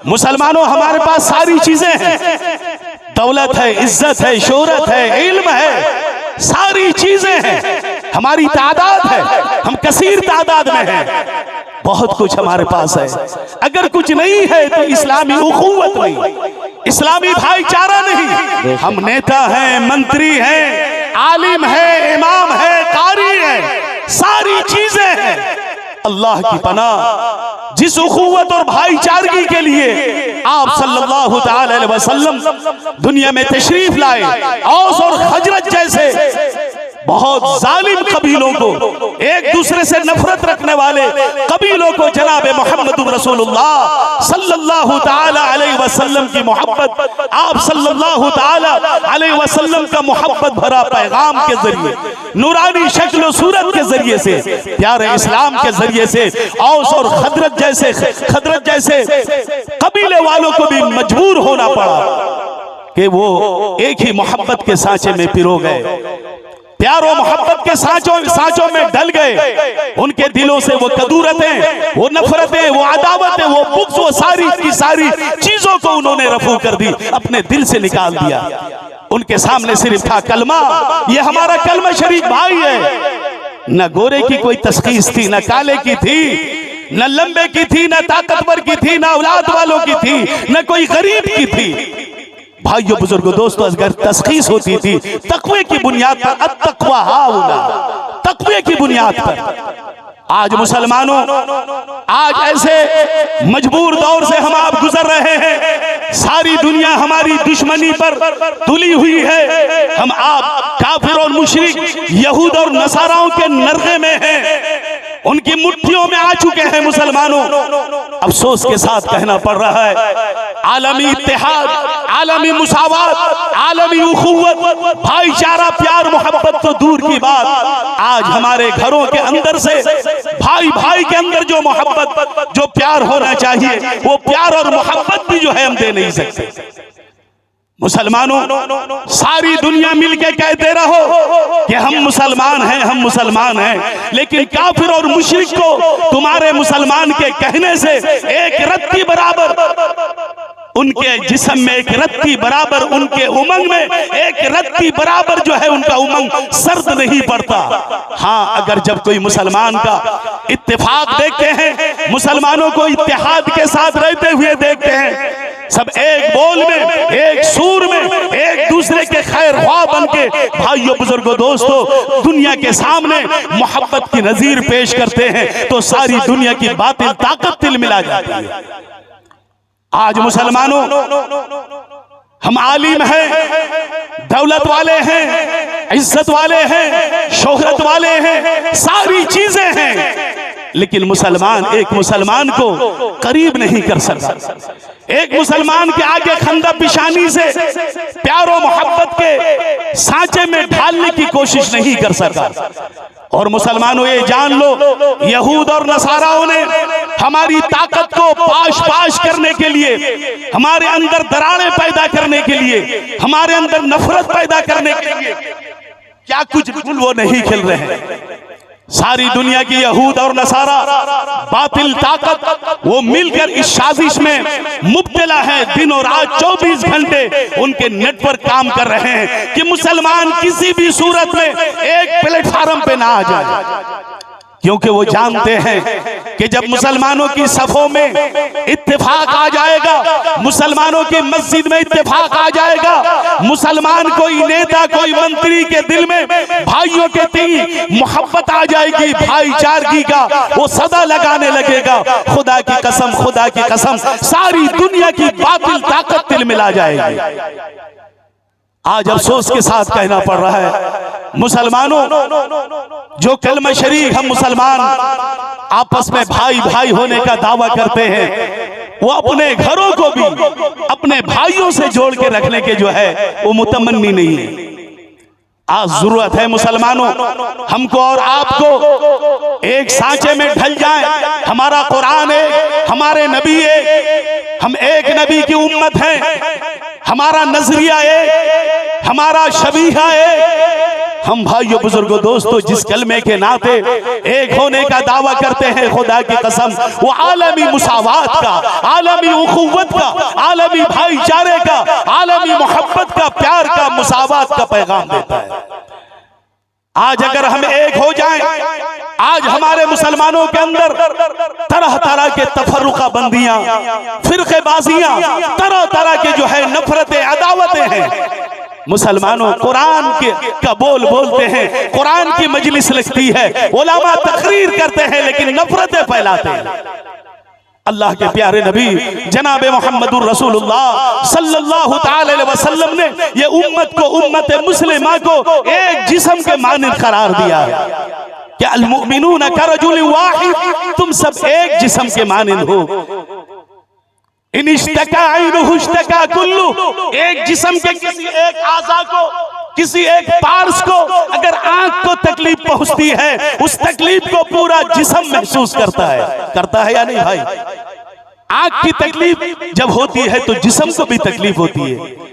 मुसलमानों, हमारे पास सारी चीजें हैं, दौलत है, इज्जत है, शोहरत है, इल्म है, सारी चीजें हैं, हमारी तादाद है, हम कसीर तादाद में हैं, बहुत कुछ हमारे पास है। अगर कुछ नहीं है तो इस्लामी उखुवत नहीं, इस्लामी भाईचारा नहीं। हम नेता हैं, मंत्री हैं, आलिम है, इमाम है, कारी है, सारी चीजें हैं। अल्लाह की पनाह, जिस उखुवत और भाईचारगी के लिए आप सल्लल्लाहु ताला अलैहि वसल्लम दुनिया में तशरीफ लाए, औस और खजरज जैसे बहुत जालिम कबीलों को, एक दूसरे से नफरत रखने वाले कबीलों को जनाब मोहम्मद रसूलुल्लाह सल्लल्लाहु ताला अलैहि वसल्लम की मोहब्बत, आप सल्लल्लाहु ताला अलैहि वसल्लम का मोहब्बत भरा पैगाम के जरिए, नूरानी शक्ल सूरत के जरिए से, प्यारे इस्लाम के जरिए से औस और खजरज जैसे कबीले वालों को भी मजबूर होना पड़ा कि वो एक ही मोहब्बत के सांचे में पिरो गए, प्यार और मोहब्बत के सांचों में ढल गए। उनके दिलों से वो कदूरतें, वो नफरतें, वो अदावतें, वो बुग़्ज़, वो सारी की सारी चीजों को उन्होंने रफू कर दी, अपने दिल से निकाल दिया। उनके सामने सिर्फ था कलमा, ये हमारा कलमा शरीफ भाई है। न गोरे की कोई तस्खीस थी, न काले की थी, न लंबे की थी, न ताकतवर की थी, न औलाद वालों की थी, न कोई गरीब की थी। भाइयों, बुजुर्गों, दोस्तों, अगर तस्खीस होती थी तक़वे की बुनियाद पर, अत्तक़वा हाउना, तक़वे की बुनियाद पर। आज मुसलमानों, आज ऐसे मजबूर दौर से हम आप गुजर रहे हैं, सारी दुनिया हमारी दुश्मनी पर तुली हुई है, हम आप काफिर और मुशरिक, यहूद और नसाराओं के नरगे में हैं, उनकी मुट्ठियों में आ चुके हैं मुसलमानों। अफसोस के साथ कहना पड़ रहा है, आलमी इत्तेहाद, आलमी मुसावात, आलमी उखुवत, भाईचारा, प्यार मोहब्बत तो दूर की बात, आज हमारे घरों के अंदर से भाई भाई के अंदर जो मोहब्बत, जो प्यार होना चाहिए, वो प्यार और मोहब्बत भी जो है हम दे नहीं सकते। मुसलमानों, सारी दुनिया मिलके कहते रहो कि हम मुसलमान हैं, हम मुसलमान हैं, लेकिन काफिर और मुशरिक को तुम्हारे मुसलमान के कहने से एक रत्ती बराबर उनके जिस्म में, एक रत्ती बराबर उनके उमंग में, एक रत्ती बराबर जो है उनका उमंग सर्द नहीं पड़ता। हाँ, अगर जब कोई मुसलमान का इत्तेफाक देखते हैं, मुसलमानों को इत्तेहाद के साथ रहते हुए देखते हैं, सब एक बोल में, एक सूर में, एक दूसरे के खैर ख्वाह बन के, भाइयों, बुजुर्गों, दोस्तों, दुनिया के सामने मोहब्बत की नजीर पेश करते हैं, तो सारी दुनिया की बातिल ताकत तिलमिला जाती है। आज मुसलमानों, हम आलिम हैं, दौलत वाले हैं, इज्जत वाले हैं, शोहरत वाले हैं, सारी चीजें हैं, लेकिन मुसलमान एक मुसलमान को करीब नहीं कर सकता, एक मुसलमान के आगे खंदा पिशानी से प्यार और मोहब्बत के सांचे में ढालने की कोशिश नहीं कर सका। और मुसलमानों, ये जान लो, यहूद और नसाराओं ने हमारी ताकत को पाश पाश करने के लिए, हमारे अंदर दरारें पैदा करने के लिए, हमारे अंदर नफरत पैदा करने के लिए क्या कुछ वो नहीं खेल रहे हैं। सारी दुनिया की यहूद और नसारा बातिल ताकत वो मिलकर इस साजिश में मुब्तला है। दिन और रात 24 घंटे उनके नेटवर्क काम कर रहे हैं कि मुसलमान किसी भी सूरत में एक प्लेटफार्म पे ना आ जाए, क्योंकि वो जानते हैं कि जब मुसलमानों की सफों में इत्तेफाक आ जाएगा, मुसलमानों की मस्जिद में इत्तेफाक आ जाएगा, मुसलमान कोई नेता, कोई मंत्री के दिल में भाइयों के प्रति मोहब्बत आ जाएगी, भाईचारगी का वो सदा लगाने लगेगा। खुदा की कसम, खुदा की कसम, सारी दुनिया की बातिल ताकत दिल मिला जाएगी। आज अफसोस के साथ कहना पड़ रहा है, मुसलमानों, जो कलमा शरीफ हम मुसलमान आपस में भाई भाई होने का दावा करते हैं, वो अपने घरों को भी अपने भाइयों से जोड़ के रखने के जो है वो मुतमन्नी नहीं है। आज जरूरत है मुसलमानों, हमको और आपको एक सांचे में ढल जाएं। हमारा कुरान है, हमारे नबी है, हम एक नबी की उम्मत हैं, हमारा नजरिया है, हमारा शबीहा है, हम भाइयों बुजुर्गों दोस्तों जिस कलमे के नाते एक होने का दावा करते हैं, खुदा की कसम वो आलमी मुसावात का, आलमी उखुव्वत का, आलमी भाईचारे का, आलमी मोहब्बत का, प्यार का, मुसावात का पैगाम देता है। आज अगर हम एक हो जाएं, आज हमारे मुसलमानों के अंदर तरह तरह के तफर्रुका बंदियां, फिरकेबाजियां, तरह तरह के जो है नफरतें, अदावतें हैं। मुसलमानों कुरान के का बोल बोलते हैं, कुरान की मजलिस लगती है, उलमा तकरीर करते हैं, लेकिन नफरतें फैलाते हैं। अल्लाह के प्यारे नबी जनाब मोहम्मदुर रसूलुल्लाह सल्लल्लाहु ताला अलैहि वसल्लम ने ये उम्मत को, उम्मत मुस्लिमा को एक जिस्म के मानिंद करार दिया है। क्या अल मुमिनून करजुल वाहिद, तुम सब एक जिस्म के मानिंद हो। इन इश्तका इनहु इश्तका कुल्लु, एक जिस्म के किसी एक आज़ा को, किसी एक पार्स को अगर आंख को तकलीफ पहुंचती है, उस तकलीफ को पूरा जिस्म महसूस करता है या नहीं भाई? आंख की तकलीफ जब होती है तो जिस्म को भी तकलीफ होती है।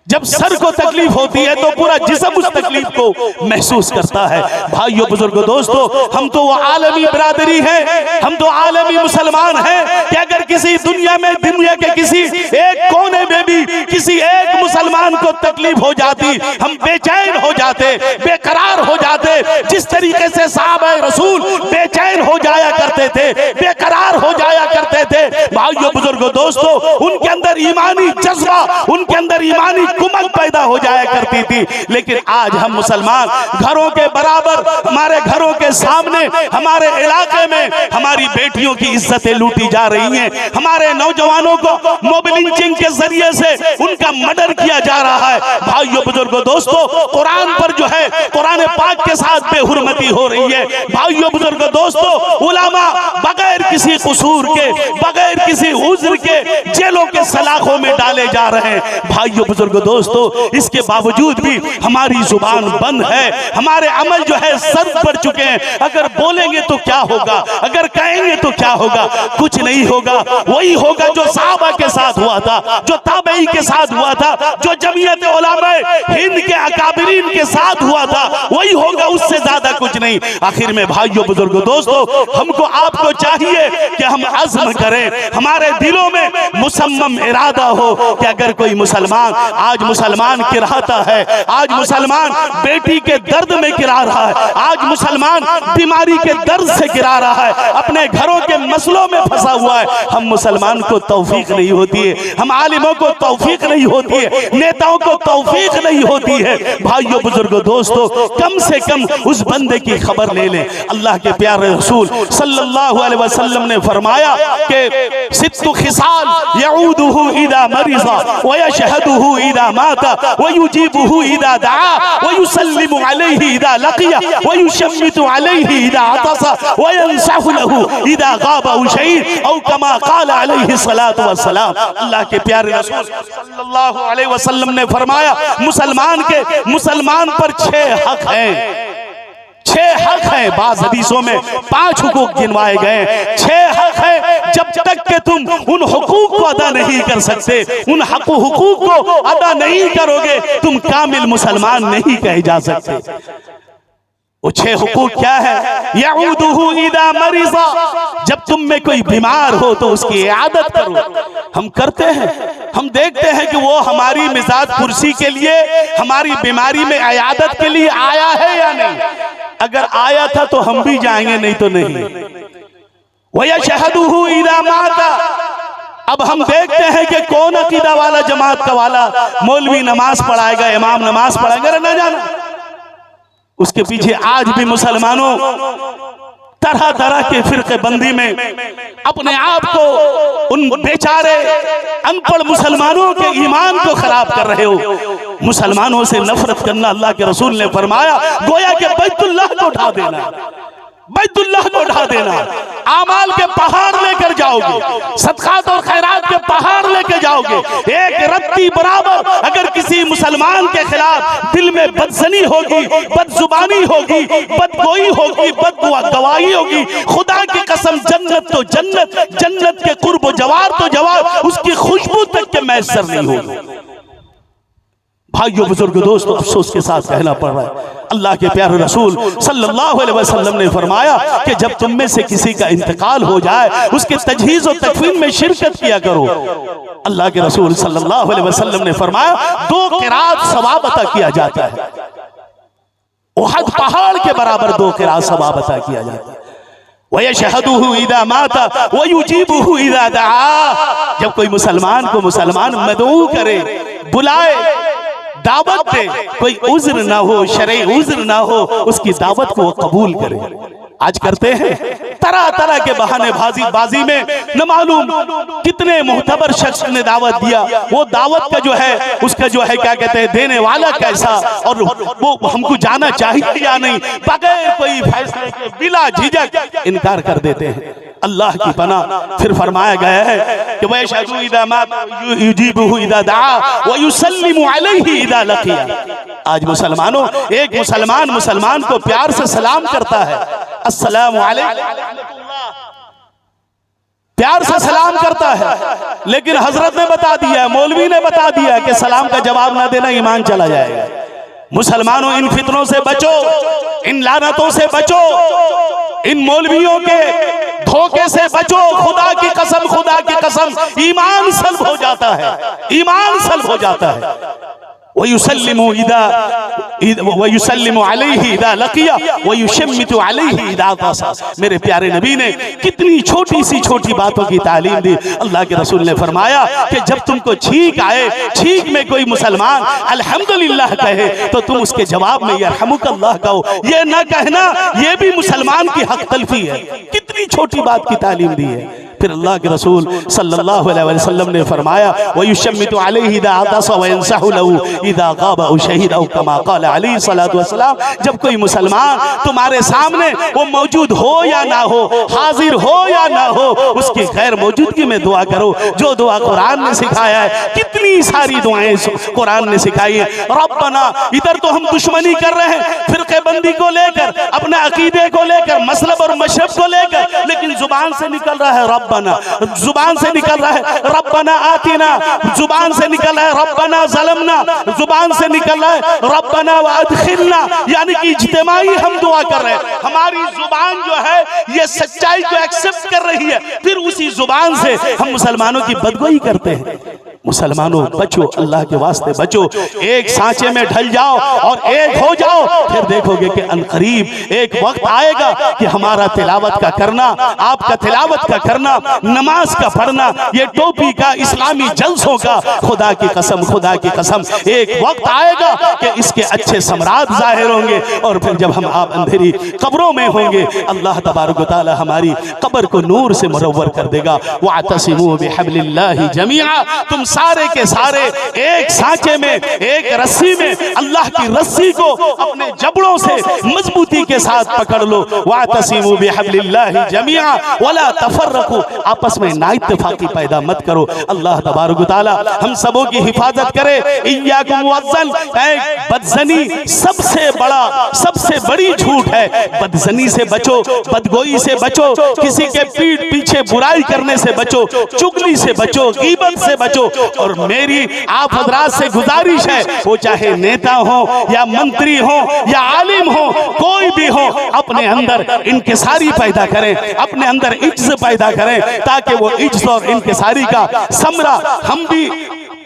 जब सर को तकलीफ होती है तो पूरा जिस्म उस तकलीफ को महसूस करता है। भाइयों बुजुर्गों दोस्तों, हम तो वो आलमी बिरादरी है, हम तो आलमी मुसलमान हैं कि अगर किसी दुनिया में, दुनिया के किसी एक कोने में भी किसी एक मुसलमान को तकलीफ हो जाती, हम बेचैन हो जाते, बेकरार हो जाते। जिस तरीके से साहबे रसूल बेचैन हो जाया करते थे, बेकरार हो जाया करते थे, भाइयों बुजुर्गों दोस्तों, उनके अंदर ईमानी जज्बा, उनके अंदर ईमानी कुमक पैदा हो जाया करती थी। लेकिन आज हम मुसलमान घरों के बराबर, हमारे घरों के सामने, हमारे इलाके में हमारी बेटियों की इज्जतें लूटी जा रही हैं, हमारे नौजवानों को मोब लिंचिंग के जरिए से उनका मर्डर किया जा रहा है। भाइयों बुजुर्गों दोस्तों, कुरान पर जो है, कुरान पाक के साथ बेहुरमती हो रही है। भाइयों बुजुर्गों दोस्तों, उलमा बगैर किसी कसूर के, बगैर किसी उज्र के जेलों के सलाखों में डाले जा रहे हैं। भाइयों बुजुर्गों दोस्तों, इसके बावजूद भी हमारी जुबान बंद है, हमारे अमल जो है सर पड़ चुके हैं। अगर बोलेंगे तो क्या होगा, अगर कहेंगे तो क्या होगा? कुछ नहीं होगा। वही होगा जो सहाबा के साथ हुआ था, जो ताबई के साथ हुआ था, जो जमीयत उलमा हिंद के अकाबिरीन के साथ हुआ था, वही होगा, उससे ज्यादा कुछ नहीं। आखिर में भाइयों बुजुर्गों दोस्तों, हमको आपको चाहिए कि हम अज़्म करें, हमारे दिलों में मुसम्मम इरादा हो कि अगर कोई मुसलमान, आज मुसलमान गिराता है, आज मुसलमान बेटी के दर्द में गिरा रहा है, आज मुसलमान बीमारी के दर्द से गिरा रहा है, अपने घरों के मसलों में फंसा हुआ है, हम मुसलमान को तौफीक नहीं होती है, हम आलिमों को तौफीक नहीं होती है, नेताओं को तौफीक नहीं होती है। भाइयों बुजुर्गों दोस्तों, कम से कम उस बंदे की खबर ले लें। अल्लाह के प्यारे रसूल सल्लल्लाहु अलैहि वसल्लम ने फरमाया कि सित्तु खिसाल यऊदुहु इदा मरिज़ा व यशहदुहु इदा माता व युजीबुहु इदा दआ व युसल्लिमु अलैहि इदा लकिया व युशम्मितु अलैहि इदा अतसा व यंसहु लहु इदा गाबा शहीद औ कमा क़ाल अलैहि सलातु व सलाम। अल्लाह के प्यारे रसूल सल्लल्लाहु अलैहि वसल्लम ने फरमाया, मुसलमान पर 6 हक हैं, 6 हक हैं। बाज़ हदीसों में 5 हुकूक गिनवाए गए। 6 हक हैं, जब तक के तुम उन हुकूक को अदा नहीं कर सकते, उन हुकूक को अदा नहीं करोगे, तुम कामिल मुसलमान नहीं कहे जा सकते। वो 6 हुकूक क्या है? यऊदुहु इदा मरिज़ा, जब तुम में कोई बीमार हो तो उसकी इयादत करो। हम करते हैं, हम देखते हैं कि वो हमारी मिजाज कुर्सी के लिए, हमारी बीमारी में इयादत के लिए आया है या नहीं। अगर आया था तो हम भी जाएंगे, नहीं तो नहीं। वयशहदुहु इदा माता, अब हम देखते हैं कि कौन अकीदा वाला, जमात का वाला मौलवी नमाज पढ़ाएगा, इमाम नमाज पढ़ाएगा, न जाना। उसके पीछे आज भी मुसलमानों तरह तरह के फिरके बंदी में अपने आप को उन बेचारे अनपढ़ मुसलमानों के ईमान को खराब कर रहे हो। मुसलमानों से नफरत करना, अल्लाह के रसूल ने फरमाया, गोया के बैतुल्लाह को उठा देना, बैतुल्लाह को उठा देना। आमाल के पहाड़ लेकर जाओगे, सदकात और खैरात के पहाड़ लेकर जाओगे। एक रत्ती बराबर अगर किसी मुसलमान के खिलाफ दिल में बदसनी होगी, बदजुबानी होगी, बदगोई होगी, बदगवाही होगी, खुदा की कसम जन्नत तो जन्नत, जन्नत के कुर्ब जवार तो जवार, उसकी खुशबू तक के मैसर नहीं होगी। भाइयों बुजुर्ग दोस्तों, अफसोस के साथ कहना पड़ रहा है, अल्लाह के प्यारे रसूल सल्लल्लाहु अलैहि वसल्लम ने फरमाया कि जब तुम में से किसी का इंतकाल हो जाए उसके तजहीज और तकफीन में शिरकत किया करो। अल्लाह के रसूल सल्लल्लाहु अलैहि वसल्लम ने फरमाया 2 क़िरात सवाब अता किया जाता है। उहद पहाड़ के बराबर 2 क़िरात सवाब अता किया जाता है। वयशहदुहु इज़ा माता वयुजीबुहु इज़ा दआ। जब कोई मुसलमान को मुसलमान मदऊ करे, बुलाए, दावत दे, कोई उज़्र ना हो, शरई उज़्र ना हो, उसकी दावत को वो कबूल करे। आज करते हैं तरह तरह के बहाने बाजी में, न मालूम कितने मुहतबर शख्स ने दावत दिया, वो दावत का जो है उसका जो है क्या कहते हैं देने वाला कैसा, और वो हमको जाना चाहिए या नहीं, बगैर कोई फैसले के बिला झिझक इनकार कर देते हैं। अल्लाह की पनाह। फिर फरमाया गया है कि वयशहदु इज़ा मा युजीबुहु इज़ा दआ व युसल्लिमु अलैहि इज़ा लकिया। आज मुसलमानों, एक मुसलमान को प्यार से सलाम करता है, अस्सलामु अलैकुम, प्यार से सलाम करता है, लेकिन हजरत ने बता दिया, मौलवी ने बता दिया कि सलाम का जवाब ना देना ईमान चला जाएगा। मुसलमानों, इन फितनों से बचो, इन लानतों से बचो, इन मौलवियों के धोखे से बचो। खुदा की कसम ईमान सल्ब हो जाता है, ईमान सल्ब हो जाता है। वयुसल्लिमु अलैहि इज़ा लकिया वयुशम्मितु अलैहि इज़ा क़सा। मेरे प्यारे नबी ने कितनी छोटी सी छोटी बातों की तालीम दी। अल्लाह के रसूल ने फरमाया कि जब तुमको छींक आए, छींक में कोई मुसलमान अल्हम्दुलिल्लाह कहे तो तुम उसके जवाब में यरहमुकल्लाह कहो। ये ना कहना ये भी मुसलमान की हक तलफी है। कितनी छोटी बात की तालीम दी है। फिर अल्लाह के रसूल सल्लल्लाहु अलैहि वसल्लम ने फरमाया वयुशम्मितु अलैहि इज़ा अतसा व यंसहु लहु इज़ा गाबा औ शहीदा औ कमा क़ाल अलैहि सलातु वस्सलाम। जब कोई मुसलमान तुम्हारे सामने वो मौजूद हो या ना हो, हाजिर हो या ना हो, उसकी गैर मौजूदगी में दुआ करो, जो दुआ कुरान ने सिखाया है। कितनी सारी दुआएं कुरान ने सिखाई है। रब्बना, इधर तो हम दुश्मनी कर रहे हैं फिरके बंदी को लेकर, अपने अकीदे को लेकर, मसलब और मशरब को लेकर, लेकिन जुबान से निकल रहा है रब्बना, जुबान से निकल रहा है रब्बना आतिना, जुबान से निकल रहा है रब्बना ज़लमना, जुबान से निकल रहा है रब्बना वअदखिलना। यानी कि इज्तिमाई हम दुआ कर रहे हैं। हमारी जुबान जो है ये सच्चाई को एक्सेप्ट कर रही है, फिर उसी जुबान से हम मुसलमानों की बदगोई करते हैं। मुसलमानों बचो, अल्लाह के वास्ते बचो। एक सांचे में ढल जाओ और एक हो जाओ, फिर देखोगे कि अनकरीब एक वक्त आएगा कि हमारा तिलावत का करना, आपका तिलावत का करना, नमाज का पढ़ना, ये टोपी का, इस्लामी जलसों का, खुदा की कसम एक वक्त आएगा कि इसके अच्छे सम्राट जाहिर होंगे। और फिर जब हम आप अंधेरी कब्रों में होंगे, अल्लाह तबारक व तआला हमारी कब्र को नूर से मुनव्वर कर देगा। वअतसिमू बिहब्लिल्लाहि जमीआ, तुम सारे के सारे एक सांचे में, एक रस्सी में, अल्लाह की रस्सी को अपने जबड़ों से मजबूती के साथ पकड़ लो। वअतसिमू बिहब्लिल्लाहि जमीआ वला तफर्रकू, आपस में ना इत्तेफाकी पैदा मत करो। अल्लाह तबारक व तआला हम सबों की हिफाजत करे। इय्याकुम वज़्ज़न, बदज़नी सबसे बड़ी झूठ है। बदज़नी से बचो, बदगोई से बचो, किसी के पीठ पीछे बुराई करने से बचो, चुगली से बचो, गीबत से बचो। और मेरी आप हजरात से गुजारिश है, वो चाहे नेता हो या मंत्री हो या आलिम हो, कोई भी हो, अपने अंदर इनकिसारी पैदा करें, अपने अंदर इज्ज़त पैदा करें, ताकि वो इज्ज़त और इनकिसारी का समरा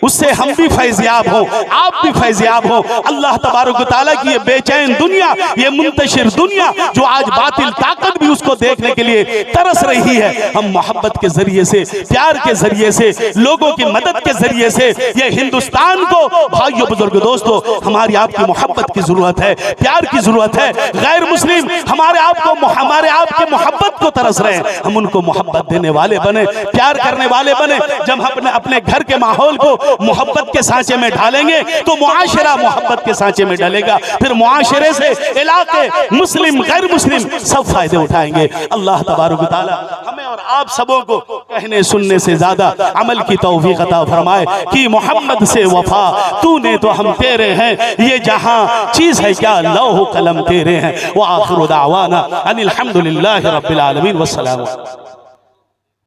उससे हम भी फैज़याब हो, आप भी फैज़याब हो। अल्लाह तबारक व तआला की ये बेचैन दुनिया, ये मुंतशिर दुनिया, जो आज बातिल ताकत भी उसको देखने के लिए तरस रही है, हम मोहब्बत के जरिए से, प्यार के जरिए से, लोगों की मदद के जरिए से ये हिंदुस्तान को, भाइयों बुजुर्ग दोस्तों, हमारी आपकी मोहब्बत की जरूरत है, प्यार की जरूरत है। गैर मुस्लिम हमारे आपके मोहब्बत को तरस रहे हैं, हम उनको मोहब्बत देने वाले बने, प्यार करने वाले बने। जब हम अपने घर के माहौल को मोहब्बत के सांचे में ढालेंगे तो मुआशरा मोहब्बत के सांचे में ढलेगा, फिर मुआशरे से इलाके, मुस्लिम गैर मुस्लिम सब फायदे उठाएंगे। अल्लाह तबारक व तआला हमें और आप सबों को कहने सुनने से ज्यादा अमल की तौफीक अता फरमाए कि मोहम्मद से वफा तूने तो हम तेरे हैं, ये जहां चीज है क्या लौह कलम तेरे हैं। व आखिरु दावाना अनिल हम्दुलिल्लाहि रब्बिल आलमीन वस्सलाम।